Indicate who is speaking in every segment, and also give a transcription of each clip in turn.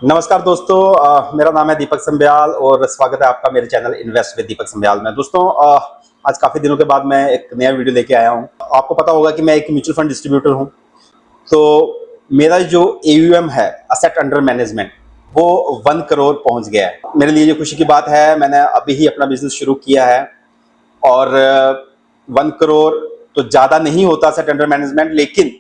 Speaker 1: नमस्कार दोस्तों, मेरा नाम है दीपक संब्याल और स्वागत है आपका मेरे चैनल इन्वेस्ट विद दीपक संब्याल में। दोस्तों, आज काफ़ी दिनों के बाद मैं एक नया वीडियो लेके आया हूं। आपको पता होगा कि मैं एक म्यूचुअल फंड डिस्ट्रीब्यूटर हूं। तो मेरा जो AUM है, असेट अंडर मैनेजमेंट, वो 1 करोड़ पहुंच गया है। मेरे लिए ये खुशी की बात है। मैंने अभी ही अपना बिजनेस शुरू किया है और 1 करोड़ तो ज़्यादा नहीं होता असेट अंडर मैनेजमेंट, लेकिन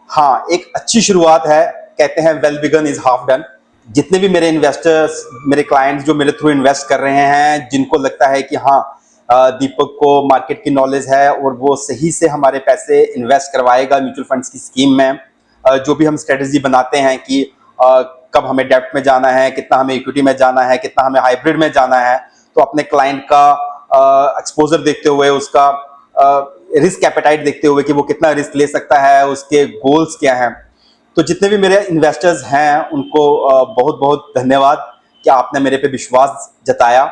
Speaker 1: हाँ, एक अच्छी शुरुआत है। कहते हैं well begun is half done. जितने भी मेरे इन्वेस्टर्स, मेरे क्लाइंट्स जो मेरे थ्रू इन्वेस्ट कर रहे हैं, जिनको लगता है कि हाँ, दीपक को मार्केट की नॉलेज है और वो सही से हमारे पैसे इन्वेस्ट करवाएगा म्यूचुअल फंड्स की स्कीम में, जो भी हम स्ट्रेटेजी बनाते हैं कि कब हमें डेप्ट में जाना है, कितना हमें इक्विटी में जाना है, कितना हमें हाइब्रिड में जाना है, तो अपने क्लाइंट का एक्सपोजर देखते हुए, उसका रिस्क एपेटाइट देखते हुए कि वो कितना रिस्क ले सकता है, उसके गोल्स क्या हैं। तो जितने भी मेरे इन्वेस्टर्स हैं उनको बहुत बहुत धन्यवाद कि आपने मेरे पे विश्वास जताया।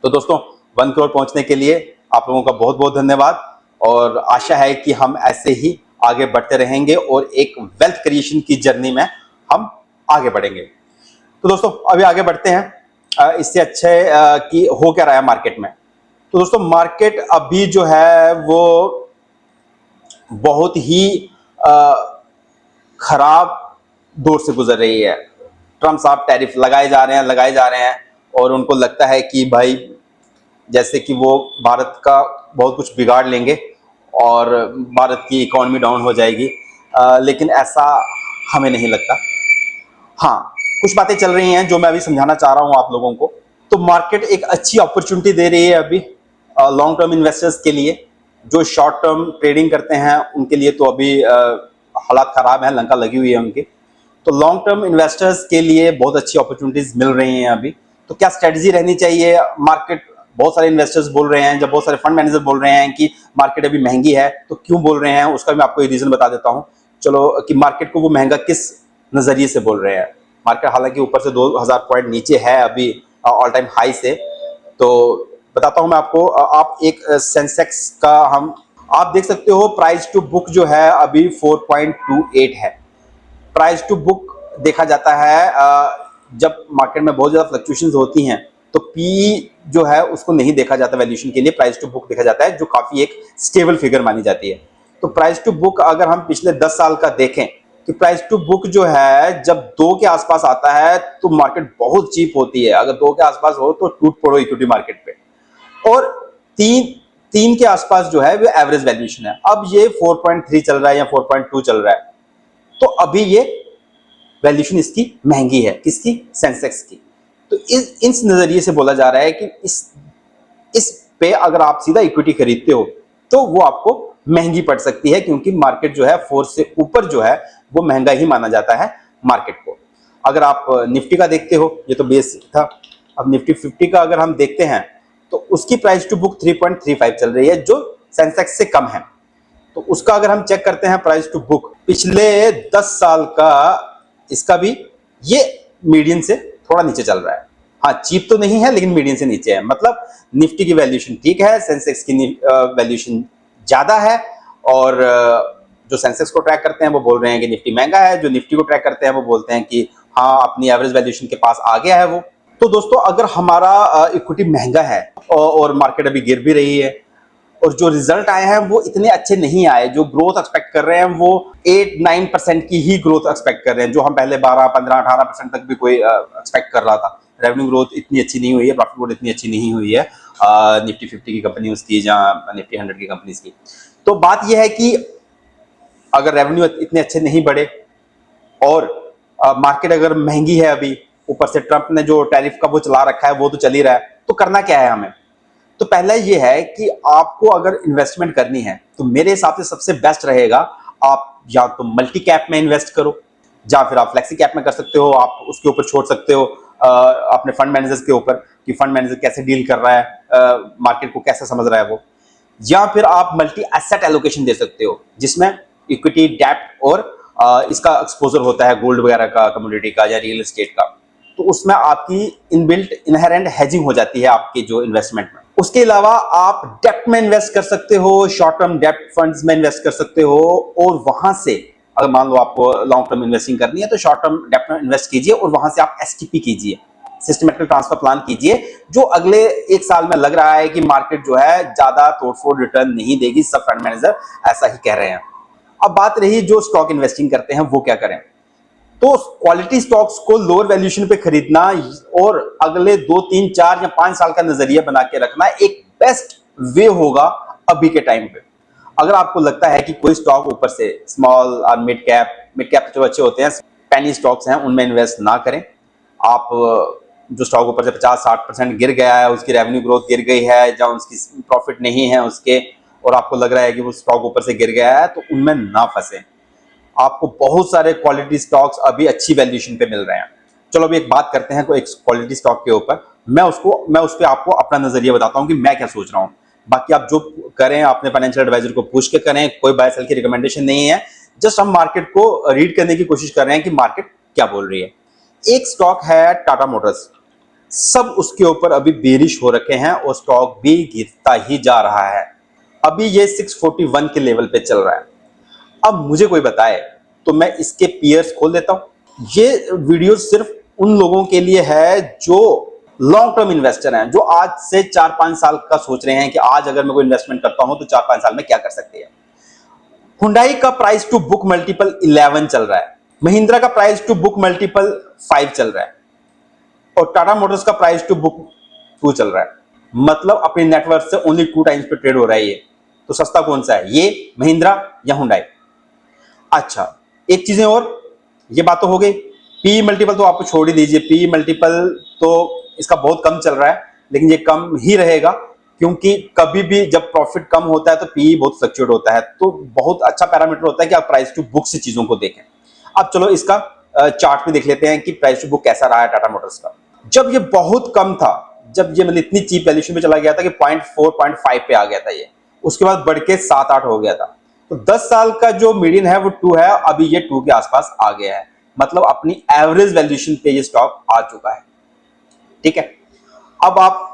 Speaker 1: तो दोस्तों, 1 करोड़ पहुंचने के लिए आप लोगों का बहुत बहुत धन्यवाद और आशा है कि हम ऐसे ही आगे बढ़ते रहेंगे और एक वेल्थ क्रिएशन की जर्नी में हम आगे बढ़ेंगे। तो दोस्तों, अभी आगे बढ़ते हैं। इससे अच्छे कि हो क्या रहा है मार्केट में। तो दोस्तों, मार्केट अभी जो है वो बहुत ही खराब दौर से गुजर रही है। ट्रम्प साहब टैरिफ लगाए जा रहे हैं और उनको लगता है कि भाई जैसे कि वो भारत का बहुत कुछ बिगाड़ लेंगे और भारत की इकोनॉमी डाउन हो जाएगी, लेकिन ऐसा हमें नहीं लगता। हाँ, कुछ बातें चल रही हैं जो मैं अभी समझाना चाह रहा हूँ आप लोगों को। तो मार्केट एक अच्छी अपॉर्चुनिटी दे रही है अभी लॉन्ग टर्म इन्वेस्टर्स के लिए। जो शॉर्ट टर्म ट्रेडिंग करते हैं उनके लिए तो अभी हालात खराब हैं, लंका लगी हुई है उनकी। तो लॉन्ग टर्म इन्वेस्टर्स के लिए बहुत अच्छी अपॉर्चुनिटीज मिल रही हैं अभी। तो क्या स्ट्रेटजी रहनी चाहिए? मार्केट, बहुत सारे इन्वेस्टर्स बोल रहे हैं, जब बहुत सारे फंड मैनेजर बोल रहे हैं कि मार्केट अभी महंगी है, तो क्यों बोल रहे हैं उसका मैं आपको रीजन बता देता हूं। चलो, कि मार्केट को वो महंगा किस नजरिए से बोल रहे हैं। मार्केट हालांकि ऊपर से 2000 पॉइंट नीचे है अभी ऑल टाइम हाई से। तो बताता हूं मैं आपको। आप एक सेंसेक्स का हम आप देख सकते हो, प्राइस टू बुक जो है अभी 4.28 है। प्राइस टू बुक देखा जाता है जब मार्केट में बहुत ज्यादा फ्लक्चुएशंस होती हैं, तो पी जो है उसको नहीं देखा जाता वैल्यूएशन के लिए, प्राइस टू बुक देखा जाता है, जो काफी एक स्टेबल फिगर मानी जाती है। तो प्राइस टू बुक अगर हम पिछले 10 साल का देखें, कि प्राइस टू बुक जो है जब 2 के आसपास आता है तो मार्केट बहुत चीप होती है। अगर 2 के आसपास हो तो टूट पड़ो इक्विटी मार्केट पे। और 3 के आसपास जो है वो एवरेज वैल्यूएशन है। अब ये 4.3 चल रहा है या 4.2 चल रहा है, तो अभी ये वैल्यूएशन इसकी महंगी है। किसकी? सेंसेक्स की। तो इस नजरिए से बोला जा रहा है कि इस पे अगर आप सीधा इक्विटी खरीदते हो तो वो आपको महंगी पड़ सकती है, क्योंकि मार्केट जो है 4 से ऊपर जो है वो महंगा ही माना जाता है मार्केट को। अगर आप निफ्टी का देखते हो, ये तो बेस था। अब निफ्टी 50 का अगर हम देखते हैं तो उसकी प्राइस टू बुक 3.35 चल रही है, जो सेंसेक्स से कम है। तो उसका अगर हम चेक करते हैं प्राइस टू बुक पिछले 10 साल का, इसका भी ये मीडियन से थोड़ा नीचे चल रहा है। हाँ, चीप तो नहीं है लेकिन मीडियन से नीचे है। मतलब निफ्टी की वैल्यूएशन ठीक है, सेंसेक्स की वैल्यूएशन ज्यादा है। और जो सेंसेक्स को ट्रैक करते हैं वो बोल रहे हैं कि निफ्टी महंगा है, जो निफ्टी को ट्रैक करते हैं वो बोलते हैं कि हाँ, अपनी एवरेज वैल्यूएशन के पास आ गया है वो। तो दोस्तों, अगर हमारा इक्विटी महंगा है और मार्केट अभी गिर भी रही है और जो रिजल्ट आए हैं वो इतने अच्छे नहीं आए, जो ग्रोथ एक्सपेक्ट कर रहे हैं वो 8-9% की ही ग्रोथ एक्सपेक्ट कर रहे हैं, जो हम पहले 12-15-18% तक भी कोई एक्सपेक्ट कर रहा था। रेवेन्यू ग्रोथ इतनी अच्छी नहीं हुई है, प्रॉफिट ग्रोथ इतनी अच्छी नहीं हुई है निफ्टी 50 की कंपनीज की या निफ्टी 100 की कंपनीज की। तो बात यह है कि अगर रेवेन्यू इतने अच्छे नहीं बढ़े और मार्केट अगर महंगी है अभी, ऊपर से ट्रंप ने जो टैरिफ का वो चला रखा है वो तो चल ही रहा है, तो करना क्या है हमें? तो पहला ये है कि आपको अगर इन्वेस्टमेंट करनी है तो मेरे हिसाब से सबसे बेस्ट रहेगा आप या तो मल्टी कैप में इन्वेस्ट करो, या फिर आप फ्लेक्सी कैप में कर सकते हो। आप उसके ऊपर छोड़ सकते हो अपने फंड मैनेजर्स के ऊपर कि फंड मैनेजर कैसे डील कर रहा है, मार्केट को कैसे समझ रहा है वो। या फिर आप मल्टी एसेट एलोकेशन दे सकते हो, जिसमें इक्विटी, डेब्ट और इसका एक्सपोजर होता है गोल्ड वगैरह का, कमोडिटी का या रियल एस्टेट का। तो उसमें आपकी इनबिल्ट इनहेरेंट हेजिंग हो जाती है आपकी जो इन्वेस्टमेंट में। उसके अलावा आप डेप्ट में इन्वेस्ट कर सकते हो, शॉर्ट टर्म डेप्ट फंड्स में इन्वेस्ट कर सकते हो और वहां से अगर मान लो आपको लॉन्ग टर्म इन्वेस्टिंग करनी है तो शॉर्ट टर्म डेप्ट में इन्वेस्ट कीजिए और वहां से आप एसटीपी कीजिए, सिस्टमेटिकल ट्रांसफर प्लान कीजिए, जो अगले 1 साल में लग रहा है कि मार्केट जो है ज्यादा तोड़फोड़ रिटर्न नहीं देगी, सब फंड मैनेजर ऐसा ही कह रहे हैं। अब बात रही जो स्टॉक इन्वेस्टिंग करते हैं वो क्या करें, तो क्वालिटी स्टॉक्स को लोअर वैल्यूएशन पे खरीदना और अगले 2, 3, 4 या 5 साल का नजरिया बना के रखना एक बेस्ट वे होगा अभी के टाइम पे। अगर आपको लगता है कि कोई स्टॉक ऊपर से स्मॉल और मिड कैप जो अच्छे होते हैं, पेनी स्टॉक्स हैं, उनमें इन्वेस्ट ना करें। आप जो स्टॉक ऊपर से 50-60% गिर गया है, उसकी रेवेन्यू ग्रोथ गिर गई है, जहां उसकी प्रॉफिट नहीं है उसके, और आपको लग रहा है कि वो स्टॉक ऊपर से गिर गया है, तो उनमें ना फंसे। आपको बहुत सारे क्वालिटी स्टॉक्स अभी अच्छी वैल्यूएशन पे मिल रहे हैं। चलो अभी एक बात करते हैं कोई एक क्वालिटी स्टॉक के ऊपर। मैं उस पर आपको अपना नजरिया बताता हूं कि मैं क्या सोच रहा हूं। बाकी आप जो करें अपने फाइनेंशियल एडवाइजर को पूछ के करें, कोई बाय सेल की रिकमेंडेशन नहीं है, जस्ट हम मार्केट को रीड करने की कोशिश कर रहे हैं कि मार्केट क्या बोल रही है। एक स्टॉक है टाटा मोटर्स, सब उसके ऊपर अभी बेरिश हो रखे हैं और स्टॉक भी गिरता ही जा रहा है। अभी ये 641 के लेवल पे चल रहा है। अब मुझे कोई बताए तो मैं इसके पीयर्स खोल देता हूं। ये वीडियो सिर्फ उन लोगों के लिए है जो लॉन्ग टर्म इन्वेस्टर हैं, जो आज से 4-5 साल का सोच रहे हैं कि आज अगर मैं कोई इन्वेस्टमेंट करता हूं तो 4-5 साल में क्या कर सकते हैं। हुंडई का प्राइस टू बुक मल्टीपल 11 चल रहा है, महिंद्रा का प्राइस टू बुक मल्टीपल 5 चल रहा है, और टाटा मोटर्स का प्राइस टू बुक 2 चल रहा है। मतलब अपनी नेटवर्थ से ओनली 2 टाइम्स पे ट्रेड हो रहा है ये। तो सस्ता कौन सा है, ये महिंद्रा या हुंडई? अच्छा, एक चीजें और, ये बात तो हो गई। पी मल्टीपल तो आपको छोड़ ही दीजिए, पी मल्टीपल तो इसका बहुत कम चल रहा है, लेकिन ये कम ही रहेगा, क्योंकि कभी भी जब प्रॉफिट कम होता है तो पी बहुत फ्लक्चुएट होता है। तो बहुत अच्छा पैरामीटर होता है कि आप प्राइस टू बुक से चीजों को देखें। अब चलो इसका चार्ट में देख लेते हैं कि प्राइस टू बुक कैसा रहा है टाटा मोटर्स का। जब ये बहुत कम था, जब ये मतलब इतनी चीप वैल्यूएशन पे चला गया था कि 0.4 0.5 पे आ गया था ये, उसके बाद बढ़ के 7-8 हो गया था। तो 10 साल का जो मीडियन है वो 2 है, अभी ये 2 के आसपास आ गया है। मतलब अपनी एवरेज वैल्यूएशन पे ये स्टॉक आ चुका है। ठीक है, अब आप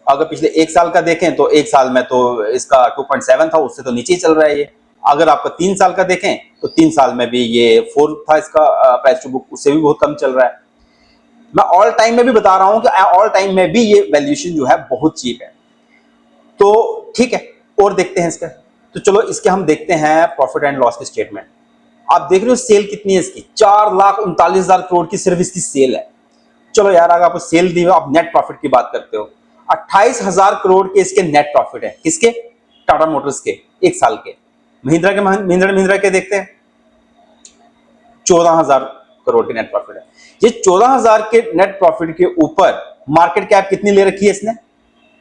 Speaker 1: अगर पिछले 1 साल का देखें तो 1 साल में तो इसका 2.7 था, उससे तो नीचे ही चल रहा है ये। अगर आपका 3 साल का देखें तो 3 साल में भी ये 4 था इसका प्राइस टू बुक, उससे भी बहुत कम चल रहा है। मैं ऑल टाइम में भी बता रहा हूं कि ऑल टाइम में भी ये वैल्यूएशन जो है बहुत चीप है। तो ठीक है, और देखते हैं इसका। तो चलो इसके हम देखते हैं प्रॉफिट एंड लॉस की स्टेटमेंट। आप देख रहे हो सेल कितनी है इसकी, 4,39,000 करोड़ की सिर्फ इसकी सेल है। चलो यार, अगर आपको सेल दी हो, आप नेट प्रॉफिट की बात करते हो, 28,000 करोड़ के इसके नेट प्रॉफिट है। किसके? टाटा मोटर्स के, 1 साल के। महिंद्रा के देखते हैं, 14,000 करोड़ के नेट प्रॉफिट है। ये 14,000 के नेट प्रॉफिट के ऊपर मार्केट कैप कितनी ले रखी है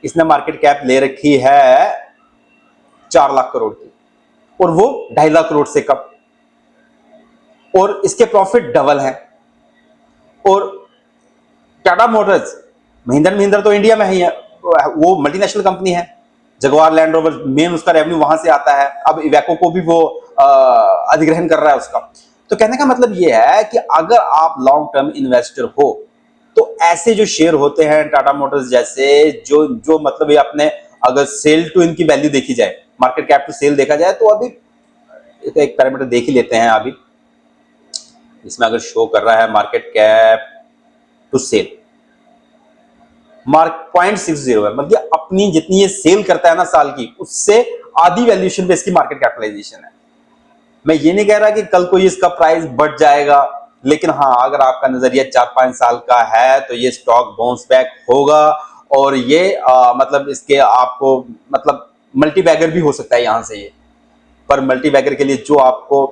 Speaker 1: इसने मार्केट कैप ले रखी है 4 लाख करोड़ की, और वो 2.5 लाख करोड़ से कम, और इसके प्रॉफिट डबल है। और टाटा मोटर्स, महिंद्रा तो इंडिया में ही है, वो मल्टीनेशनल कंपनी है। जगुआर लैंड रोवर मेन उसका रेवेन्यू वहां से आता है। अब इवेको को भी वो अधिग्रहण कर रहा है उसका। तो कहने का मतलब ये है कि अगर आप लॉन्ग टर्म इन्वेस्टर हो तो ऐसे जो शेयर होते हैं टाटा मोटर्स जैसे, जो मतलब ये अपने अगर सेल टू इनकी वैल्यू देखी जाए, मार्केट कैप टू सेल देखा जाए, तो अभी तो एक पैरामीटर देख ही लेते हैं। अभी इसमें अगर शो कर रहा है market cap to sale, mark 0.60 है। मतलब अपनी जितनी ये सेल करता है ना साल की, उससे आधी वैल्यूएशन पे इसकी मार्केट कैपिटलाइजेशन है। मैं ये नहीं कह रहा कि कल को इसका प्राइस बढ़ जाएगा, लेकिन हाँ, अगर आपका नजरिया 4-5 साल का है तो ये स्टॉक बाउंस बैक होगा, और ये मतलब इसके आपको मतलब मल्टी बैगर भी हो सकता है यहां से ये। पर मल्टी बैगर के लिए जो आपको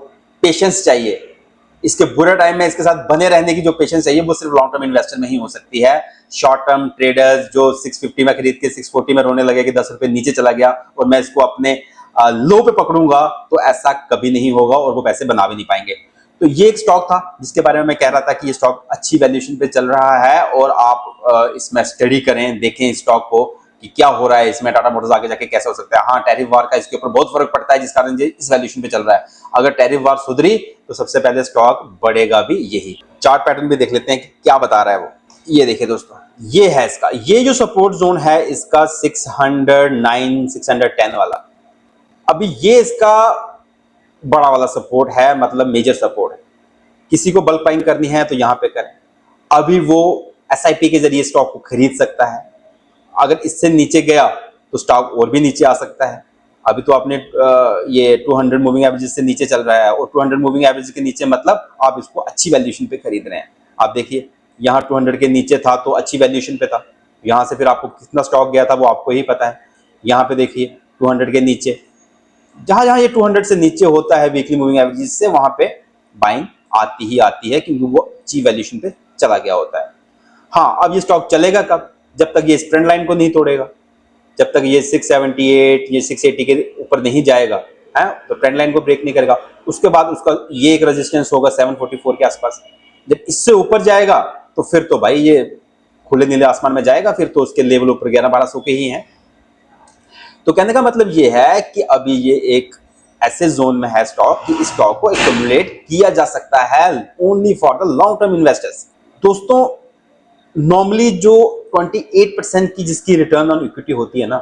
Speaker 1: पेशेंस चाहिए, इसके बुरे टाइम में इसके साथ बने रहने की जो पेशेंस चाहिए, वो सिर्फ लॉन्ग टर्म इन्वेस्टर में ही हो सकती है। शॉर्ट टर्म ट्रेडर्स जो 650 में खरीद के 640 में रोने लगे कि 10 रुपए नीचे चला गया और मैं इसको अपने लो पे पकड़ूंगा, तो ऐसा कभी नहीं होगा और वो पैसे बना भी नहीं पाएंगे। तो ये एक स्टॉक था जिसके बारे में मैं कह रहा था कि ये स्टॉक अच्छी वैल्यूएशन पे चल रहा है, और आप इसमें स्टडी करें, देखें स्टॉक को कि क्या हो रहा है इसमें, टाटा मोटर्स आगे जाके कैसे हो सकता है। हाँ, टैरिफ वार का इसके ऊपर बहुत फर्क पड़ता है, जिस कारण ये इस वैल्यूएशन पे चल रहा है। अगर टैरिफ वार सुधरी तो सबसे पहले स्टॉक बढ़ेगा भी यही। चार्ट पैटर्न भी देख लेते हैं कि क्या बता रहा है वो। ये देखिए दोस्तों, ये है इसका, ये जो सपोर्ट जोन है इसका 609 610 वाला। अभी ये इसका बड़ा वाला सपोर्ट है, मतलब मेजर सपोर्ट है। किसी को बल्क बाइंग करनी है तो यहाँ पे करें। अभी वो एसआईपी के जरिए स्टॉक को खरीद सकता है। अगर इससे नीचे गया तो स्टॉक और भी नीचे आ सकता है। अभी तो आपने ये 200 मूविंग एवरेज से नीचे चल रहा है, और 200 मूविंग एवरेज के नीचे मतलब आप इसको अच्छी वैल्यूएशन पे खरीद रहे हैं। आप देखिए यहाँ 200 के नीचे था तो अच्छी वैल्यूएशन पे था, यहाँ से फिर आपको कितना स्टॉक गया था वो आपको ही पता है। यहाँ पे देखिए 200 के नीचे, जहां जहां ये 200 से नीचे होता है वीकली मूविंग एवरेज से, वहां पे बाइंग आती ही आती है, क्योंकि वो अच्छी वैल्यूएशन पे चला गया होता है। हाँ, अब ये स्टॉक चलेगा कब? जब तक ये ट्रेंड लाइन को नहीं तोड़ेगा, जब तक ये 678 ये 680 के ऊपर नहीं जाएगा है, तो ट्रेंड लाइन को ब्रेक नहीं करेगा। उसके बाद उसका ये एक रेजिस्टेंस होगा 744 के आसपास। जब इससे ऊपर जाएगा तो फिर तो भाई ये खुले नीले आसमान में जाएगा, फिर तो उसके लेवल ऊपर 1100-1200 के ही हैं। तो कहने का मतलब ये है कि अभी ये एक ऐसे जोन में है स्टॉक कि इस स्टॉक को एक्युमुलेट किया जा सकता है only for the long term investors. दोस्तों, नॉर्मली जो 28% की जिसकी रिटर्न ऑन इक्विटी होती है ना,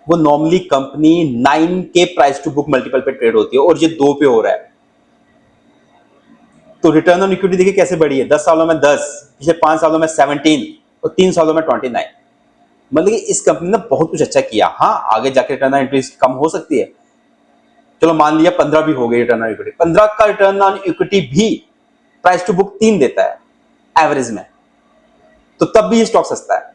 Speaker 1: वो नॉर्मली कंपनी 9 के प्राइस टू बुक मल्टीपल पे ट्रेड होती है, और ये 2 पे हो रहा है। तो रिटर्न ऑन इक्विटी देखिए कैसे बढ़ी है, 10 सालों में 10, पिछले 5 सालों में 17 और 3 सालों में 29। मतलब कि इस कंपनी ने बहुत कुछ अच्छा किया। हाँ, आगे जाके रिटर्न ऑन इक्विटी कम हो सकती है, चलो मान लिया 15 भी हो गई रिटर्न ऑन इक्विटी, 15 का रिटर्न ऑन इक्विटी भी प्राइस टू बुक 3 देता है एवरेज में, तो तब भी ये स्टॉक सस्ता है।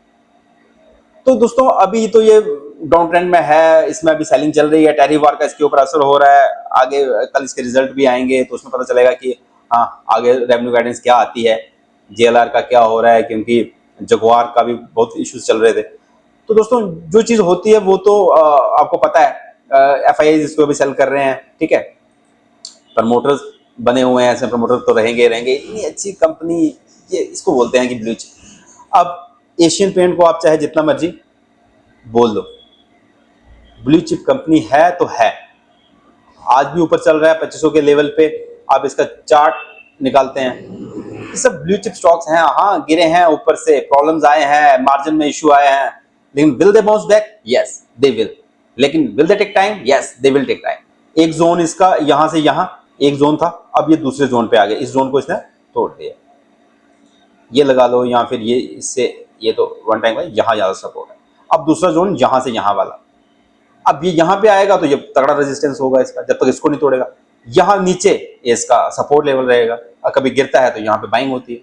Speaker 1: तो दोस्तों, अभी तो ये डाउन ट्रेंड में है, इसमें अभी सेलिंग चल रही है, टैरिफ वार का इसके ऊपर असर हो रहा है। आगे कल इसके रिजल्ट भी आएंगे तो उसमें पता चलेगा कि हाँ आगे रेवेन्यू गाइडेंस क्या आती है, जेएलआर का क्या हो रहा है, क्योंकि जगुआर का भी बहुत इश्यूज चल रहे थे। तो दोस्तों, जो चीज होती है वो तो आपको पता है, एफआईआई इसको भी सेल कर रहे हैं, ठीक है, प्रमोटर्स बने हुए हैं, ऐसे प्रमोटर तो रहेंगे रहेंगे। इतनी अच्छी कंपनी, ये इसको बोलते हैं कि ब्लू चिप। अब एशियन पेंट को आप चाहे जितना मर्जी बोल दो, ब्लू चिप कंपनी है तो है। आज भी ऊपर चल रहा है 2500 के लेवल पे। आप इसका चार्ट निकालते हैं, ये सब ब्लू चिप स्टॉक्स हैं। हाँ, गिरे हैं ऊपर से, प्रॉब्लम्स आए हैं, मार्जिन में इश्यू आए हैं, लेकिन will they bounce back? Yes they will. लेकिन will they take time? Yes they will take time. एक जोन इसका यहां से यहां एक जोन था, अब ये दूसरे जोन पे आ गया, इस जोन को इसने तोड़ दिया। ये लगा लो, या फिर ये इससे, ये तो वन टाइम है, यहां ज्यादा सपोर्ट है। अब दूसरा जोन यहां से यहां वाला, अब ये यहां पे आएगा तो ये तगड़ा रेजिस्टेंस होगा इसका, जब तक इसको नहीं तोड़ेगा। यहां नीचे इसका सपोर्ट लेवल रहेगा, और कभी गिरता है तो यहाँ पे बाइंग होती है।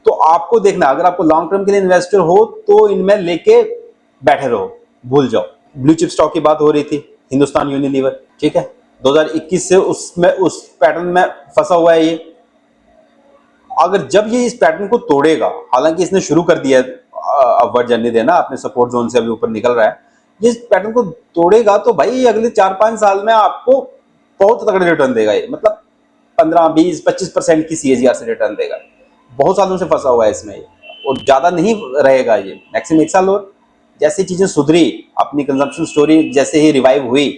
Speaker 1: तो आपको देखना, अगर आपको लॉन्ग टर्म के लिए इन्वेस्टर हो तो इनमें लेके बैठे रहो, भूल जाओ। ब्लू चिप स्टॉक की बात हो रही थी, हिंदुस्तान यूनिलीवर, ठीक है, 2021 से उसमें उस पैटर्न में फंसा हुआ है ये। अगर जब ये इस पैटर्न को तोड़ेगा, हालांकि इसने शुरू कर दिया अपवर्ड जर्नी देना, अपने सपोर्ट जोन से अभी ऊपर निकल रहा है, ये इस पैटर्न को तोड़ेगा तो भाई अगले 4-5 साल में आपको बहुत तगड़े रिटर्न देगा ये, मतलब 15, 20, 25% की सीएजीआर से रिटर्न देगा। बहुत सालों से फंसा हुआ है इसमें ये, और ज्यादा नहीं रहेगा ये, मैक्सिमम 1 साल और। जैसे चीजें सुधरी, अपनी कंजम्पशन स्टोरी जैसे ही रिवाइव हुई,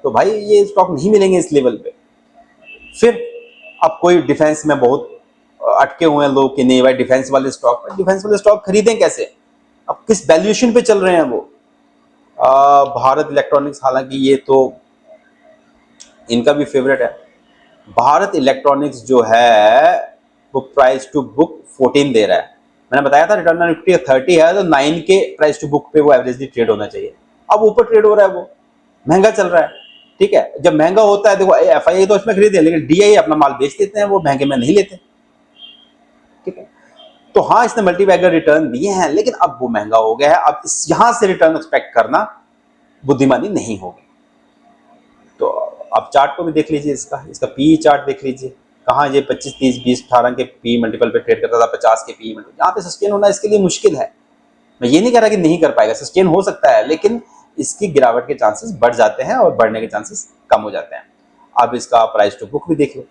Speaker 1: तो भाई ये स्टॉक नहीं मिलेंगे इस लेवल पे। फिर अब कोई डिफेंस में बहुत अटके हुए हैं लोग कि नहीं भाई डिफेंस वाले स्टॉक खरीदें कैसे, अब किस वैल्यूएशन पे चल रहे हैं वो। भारत इलेक्ट्रॉनिक्स, हालांकि ये तो इनका भी फेवरेट है। भारत इलेक्ट्रॉनिक्स जो है वो प्राइस टू बुक 14 दे रहा है। मैंने बताया था रिटर्न ऑन इक्विटी 30 है, तो 9 के प्राइस टू बुक पे वो एवरेजली ट्रेड होना चाहिए। अब ऊपर ट्रेड हो रहा है, वो महंगा चल रहा है, ठीक है। जब महंगा होता है, देखो एफआईआई तो इसमें खरीदे, लेकिन डीआई अपना माल बेच देते हैं, वो महंगे में नहीं लेते, ठीक है। तो हाँ, इसने मल्टीबैगर रिटर्न दिए हैं, लेकिन अब वो महंगा हो गया है। अब इस यहां से रिटर्न एक्सपेक्ट करना बुद्धिमानी नहीं होगी। तो आप चार्ट को भी देख लीजिए, इसका पी चार्ट देख लीजिए, कहाँ ये 25, 30, 20, 18 के पी मल्टीपल पे ट्रेड करता था, 50 के पी मल्टीपल। यहाँ पे सस्टेन होना इसके लिए मुश्किल है। मैं ये नहीं कह रहा कि नहीं कर पाएगा, सस्टेन हो सकता है, लेकिन इसकी गिरावट के चांसेस बढ़ जाते हैं और बढ़ने के चांसेस कम हो जाते हैं। अब इसका प्राइस टू बुक भी देख लो,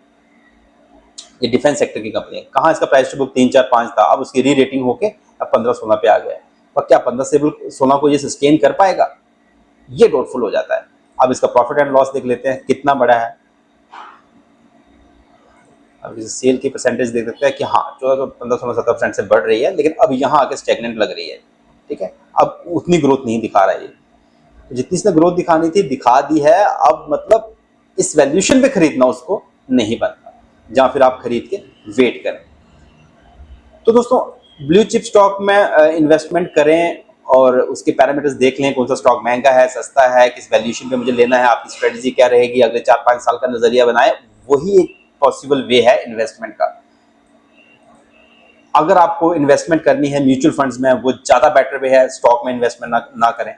Speaker 1: ये डिफेंस सेक्टर की कंपनी है, कहाँ इसका प्राइस टू बुक 3, 4, 5 था, अब उसकी री रेटिंग होके अब 15, 16 पे आ गया है। और क्या 15 से 16 को ये सस्टेन कर पाएगा? ये डाउटफुल हो जाता है। अब इसका प्रॉफिट एंड लॉस देख लेते हैं कितना बड़ा है। अब इस सेल की परसेंटेज देख सकते हैं कि हाँ 14, 15, 16, 17% से बढ़ रही है, लेकिन अब यहाँ आके स्टेगनेंट लग रही है, ठीक है। अब उतनी ग्रोथ नहीं दिखा रहा है ये, तो जितनी इसने ग्रोथ दिखानी थी दिखा दी है। अब मतलब इस वैल्यूएशन पे खरीदना उसको नहीं बनता, जहां फिर आप खरीद के वेट करें। तो दोस्तों ब्लू चिप स्टॉक में इन्वेस्टमेंट करें और उसके पैरामीटर्स देख लें, कौन सा स्टॉक महंगा है, सस्ता है, किस वैल्यूएशन पे मुझे लेना है, आपकी स्ट्रेटजी क्या रहेगी, अगले 4-5 साल का नजरिया बनाए। वही एक पॉसिबल वे है इन्वेस्टमेंट का। अगर आपको इन्वेस्टमेंट करनी है म्यूचुअल फंड्स में, वो ज़्यादा बेटर वे है, स्टॉक में इन्वेस्टमेंट ना करें।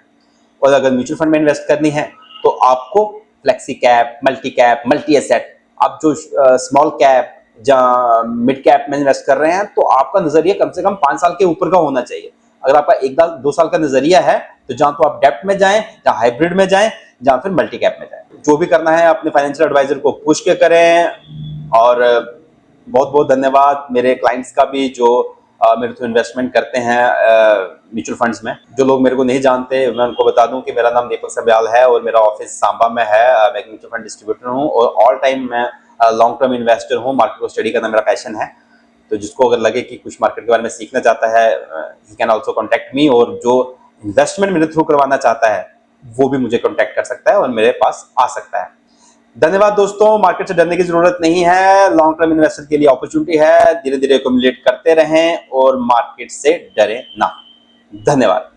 Speaker 1: और अगर म्यूचुअल फंड में इन्वेस्ट करनी है तो आपको flexi cap, multi cap, multi asset, आप जो स्मॉल कैप या मिड कैप में इन्वेस्ट कर रहे हैं, तो आपका नजरिया कम से कम 5 साल के ऊपर का होना चाहिए। अगर आपका 1-2 साल का नजरिया है तो जहां तो आप डेप्ट में जाएं, या हाइब्रिड में जाएं, जहां फिर मल्टी कैप में जाएं। जो भी करना है अपने फाइनेंशियल एडवाइजर को पूछ के करें। और बहुत बहुत धन्यवाद मेरे क्लाइंट्स का भी जो मेरे थ्रू इन्वेस्टमेंट करते हैं म्यूचुअल फंड्स में। जो लोग मेरे को नहीं जानते, मैं उनको बता दूं कि मेरा नाम दीपक सब्याल है और मेरा ऑफिस सांबा में है। मैं एक म्यूचुअल फंड डिस्ट्रीब्यूटर हूं और ऑल टाइम मैं लॉन्ग टर्म इन्वेस्टर हूं। मार्केट को स्टडी करना मेरा पैशन है। तो जिसको अगर लगे कि कुछ मार्केट के बारे में सीखना चाहता है, he can also contact me. और जो इन्वेस्टमेंट मेरे थ्रू करवाना चाहता है वो भी मुझे कॉन्टैक्ट कर सकता है और मेरे पास आ सकता है। धन्यवाद दोस्तों। मार्केट से डरने की जरूरत नहीं है, लॉन्ग टर्म इन्वेस्टर के लिए अपॉर्चुनिटी है। धीरे धीरे एक्युमुलेट करते रहें और मार्केट से डरे ना। धन्यवाद।